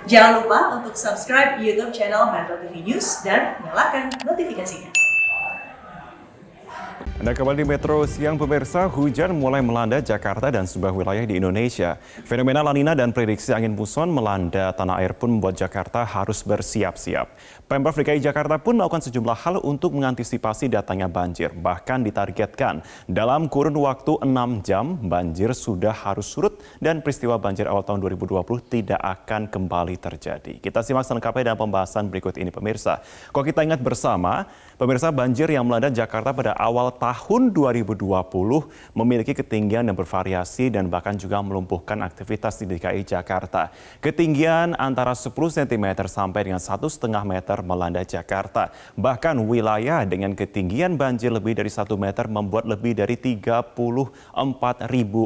Jangan lupa untuk subscribe YouTube channel Metro TV News dan nyalakan notifikasinya. Anda kembali di Metro Siang pemirsa, hujan mulai melanda Jakarta dan sebuah wilayah di Indonesia. Fenomena La Nina dan prediksi angin muson melanda tanah air pun membuat Jakarta harus bersiap-siap. Pemprov DKI Jakarta pun melakukan sejumlah hal untuk mengantisipasi datangnya banjir. Bahkan ditargetkan dalam kurun waktu 6 jam banjir sudah harus surut dan peristiwa banjir awal tahun 2020 tidak akan kembali terjadi. Kita simak selengkapnya dalam pembahasan berikut ini pemirsa. Kalau kita ingat bersama, pemirsa, banjir yang melanda Jakarta pada awal tahun 2020 memiliki ketinggian yang bervariasi dan bahkan juga melumpuhkan aktivitas di DKI Jakarta. Ketinggian antara 10 cm sampai dengan 1,5 meter melanda Jakarta. Bahkan wilayah dengan ketinggian banjir lebih dari 1 meter membuat lebih dari 34.000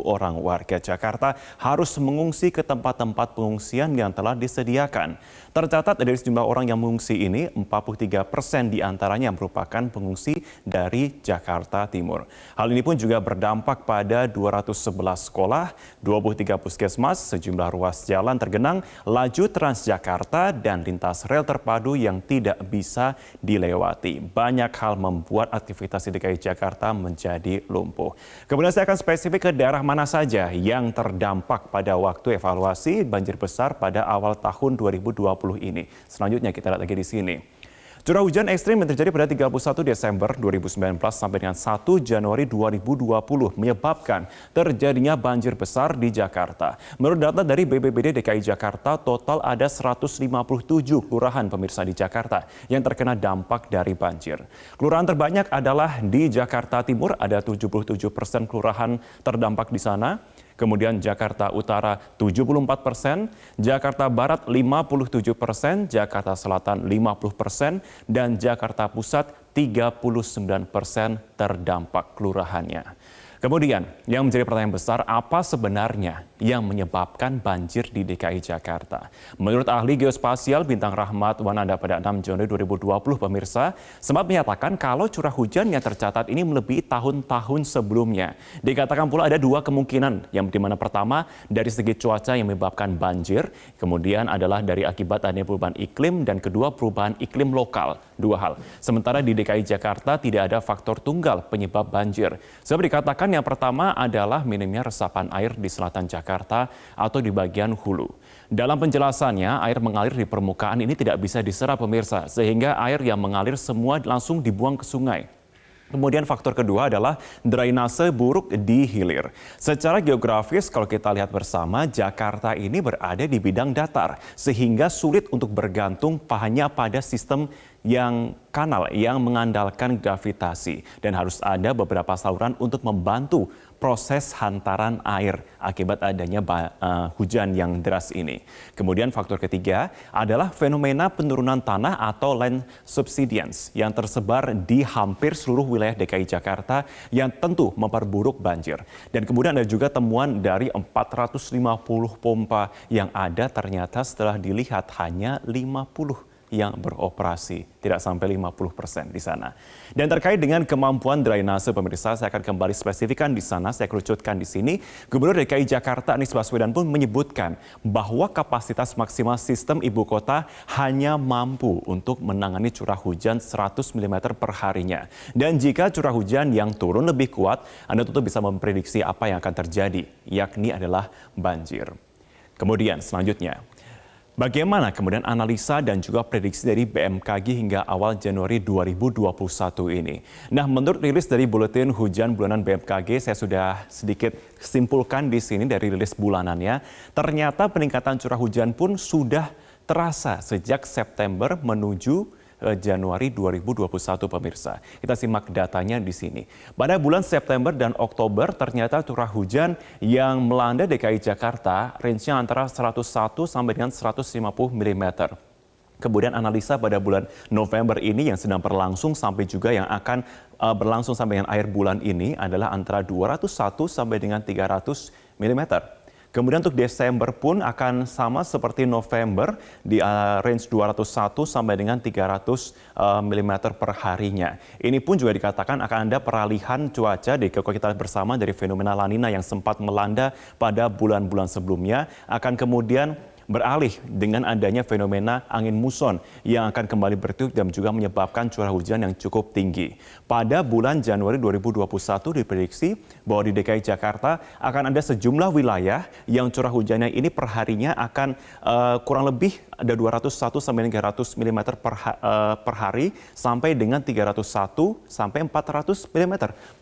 orang warga Jakarta harus mengungsi ke tempat-tempat pengungsian yang telah disediakan. Tercatat dari sejumlah orang yang mengungsi ini, 43% diantaranya merupakan pengungsi dari Jakarta Timur. Hal ini pun juga berdampak pada 211 sekolah, 23 puskesmas, sejumlah ruas jalan tergenang, laju Transjakarta, dan lintas rel terpadu yang tidak bisa dilewati. Banyak hal membuat aktivitas di DKI Jakarta menjadi lumpuh. Kemudian saya akan spesifik ke daerah mana saja yang terdampak pada waktu evaluasi banjir besar pada awal tahun 2020 ini. Selanjutnya kita lihat lagi di sini. Curah hujan ekstrim yang terjadi pada 31 Desember 2019 sampai dengan 1 Januari 2020 menyebabkan terjadinya banjir besar di Jakarta. Menurut data dari BPBD DKI Jakarta, total ada 157 kelurahan pemirsa di Jakarta yang terkena dampak dari banjir. Kelurahan terbanyak adalah di Jakarta Timur, ada 77% kelurahan terdampak di sana. Kemudian Jakarta Utara 74%, Jakarta Barat 57%, Jakarta Selatan 50%, dan Jakarta Pusat 39% terdampak kelurahannya. Kemudian yang menjadi pertanyaan besar, apa sebenarnya yang menyebabkan banjir di DKI Jakarta? Menurut ahli geospasial Bintang Rahmat Wananda pada 6 Januari 2020 pemirsa, sempat menyatakan kalau curah hujan yang tercatat ini melebihi tahun-tahun sebelumnya. Dikatakan pula ada dua kemungkinan, yang dimana pertama dari segi cuaca yang menyebabkan banjir, kemudian adalah dari akibat adanya perubahan iklim, dan kedua perubahan iklim lokal. Dua hal. Sementara di DKI Jakarta tidak ada faktor tunggal penyebab banjir. Sebab dikatakan yang pertama adalah minimnya resapan air di selatan Jakarta atau di bagian hulu. Dalam penjelasannya, air mengalir di permukaan ini tidak bisa diserap pemirsa, sehingga air yang mengalir semua langsung dibuang ke sungai. Kemudian faktor kedua adalah drainase buruk di hilir. Secara geografis kalau kita lihat bersama, Jakarta ini berada di bidang datar sehingga sulit untuk bergantung hanya pada sistem yang kanal yang mengandalkan gravitasi, dan harus ada beberapa saluran untuk membantu proses hantaran air akibat adanya hujan yang deras ini. Kemudian faktor ketiga adalah fenomena penurunan tanah atau land subsidence yang tersebar di hampir seluruh wilayah DKI Jakarta yang tentu memperburuk banjir. Dan kemudian ada juga temuan dari 450 pompa yang ada ternyata setelah dilihat hanya 50 yang beroperasi, tidak sampai 50% di sana. Dan terkait dengan kemampuan drainase pemirsa, saya akan kembali spesifikkan di sana, saya kerucutkan di sini. Gubernur DKI Jakarta Anies Baswedan pun menyebutkan bahwa kapasitas maksimal sistem ibu kota hanya mampu untuk menangani curah hujan 100 mm per harinya. Dan jika curah hujan yang turun lebih kuat, Anda tentu bisa memprediksi apa yang akan terjadi, yakni adalah banjir. Kemudian selanjutnya, bagaimana kemudian analisa dan juga prediksi dari BMKG hingga awal Januari 2021 ini? Nah, menurut rilis dari Buletin Hujan Bulanan BMKG, saya sudah sedikit simpulkan di sini dari rilis bulanannya. Ternyata peningkatan curah hujan pun sudah terasa sejak September menuju Januari 2021 pemirsa. Kita simak datanya di sini. Pada bulan September dan Oktober ternyata curah hujan yang melanda DKI Jakarta range-nya antara 101 sampai dengan 150 mm. Kemudian analisa pada bulan November ini yang sedang berlangsung sampai juga yang akan berlangsung sampai dengan akhir bulan ini adalah antara 201 sampai dengan 300 mm. Kemudian untuk Desember pun akan sama seperti November di range 201 sampai dengan 300 mm per harinya. Ini pun juga dikatakan akan ada peralihan cuaca kalau kita bersama dari fenomena La Nina yang sempat melanda pada bulan-bulan sebelumnya akan kemudian beralih dengan adanya fenomena angin muson yang akan kembali bertiup dan juga menyebabkan curah hujan yang cukup tinggi. Pada bulan Januari 2021 diprediksi bahwa di DKI Jakarta akan ada sejumlah wilayah yang curah hujannya ini perharinya akan kurang lebih ada 201 sampai 300 mm per hari sampai dengan 301 sampai 400 mm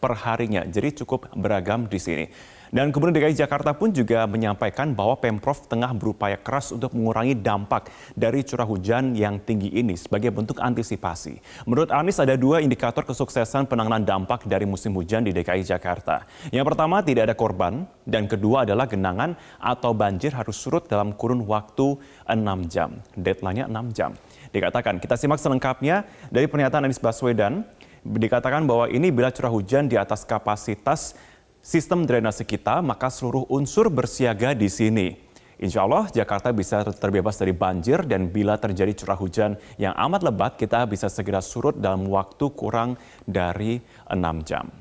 per harinya. Jadi cukup beragam di sini. Dan kemudian DKI Jakarta pun juga menyampaikan bahwa Pemprov tengah berupaya keras untuk mengurangi dampak dari curah hujan yang tinggi ini sebagai bentuk antisipasi. Menurut Anies ada dua indikator kesuksesan penanganan dampak dari musim hujan di DKI Jakarta. Yang pertama tidak ada korban dan kedua adalah genangan atau banjir harus surut dalam kurun waktu 6 jam. Deadline-nya 6 jam. Dikatakan, kita simak selengkapnya dari pernyataan Anies Baswedan. Dikatakan bahwa ini bila curah hujan di atas kapasitas sistem drainase kita, maka seluruh unsur bersiaga di sini. Insya Allah Jakarta bisa terbebas dari banjir dan bila terjadi curah hujan yang amat lebat, kita bisa segera surut dalam waktu kurang dari 6 jam.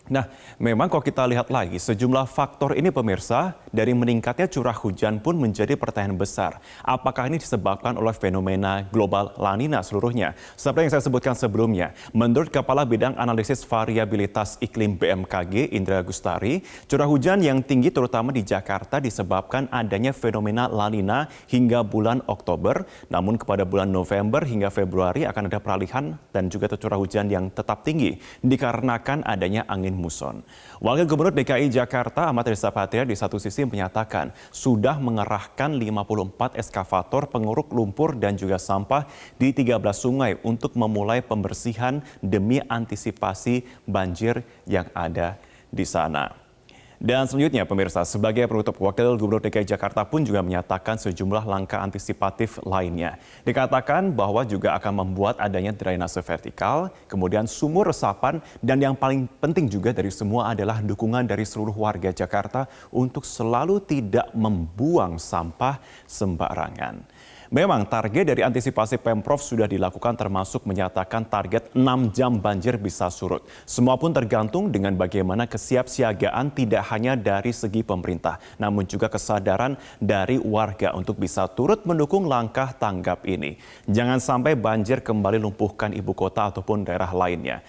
Nah, memang kalau kita lihat lagi, sejumlah faktor ini pemirsa, dari meningkatnya curah hujan pun menjadi pertanyaan besar. Apakah ini disebabkan oleh fenomena global La Nina seluruhnya? Seperti yang saya sebutkan sebelumnya, menurut Kepala Bidang Analisis Variabilitas Iklim BMKG, Indra Gustari, curah hujan yang tinggi terutama di Jakarta disebabkan adanya fenomena La Nina hingga bulan Oktober. Namun kepada bulan November hingga Februari akan ada peralihan dan juga curah hujan yang tetap tinggi dikarenakan adanya angin muson. Wakil Gubernur DKI Jakarta Ahmad Riza Patria di satu sisi menyatakan sudah mengerahkan 54 eskavator penguruk lumpur dan juga sampah di 13 sungai untuk memulai pembersihan demi antisipasi banjir yang ada di sana. Dan selanjutnya pemirsa, sebagai penutup, Wakil Gubernur DKI Jakarta pun juga menyatakan sejumlah langkah antisipatif lainnya. Dikatakan bahwa juga akan membuat adanya drainase vertikal, kemudian sumur resapan, dan yang paling penting juga dari semua adalah dukungan dari seluruh warga Jakarta untuk selalu tidak membuang sampah sembarangan. Memang target dari antisipasi Pemprov sudah dilakukan termasuk menyatakan target 6 jam banjir bisa surut. Semua pun tergantung dengan bagaimana kesiapsiagaan tidak hanya dari segi pemerintah, namun juga kesadaran dari warga untuk bisa turut mendukung langkah tanggap ini. Jangan sampai banjir kembali lumpuhkan ibu kota ataupun daerah lainnya.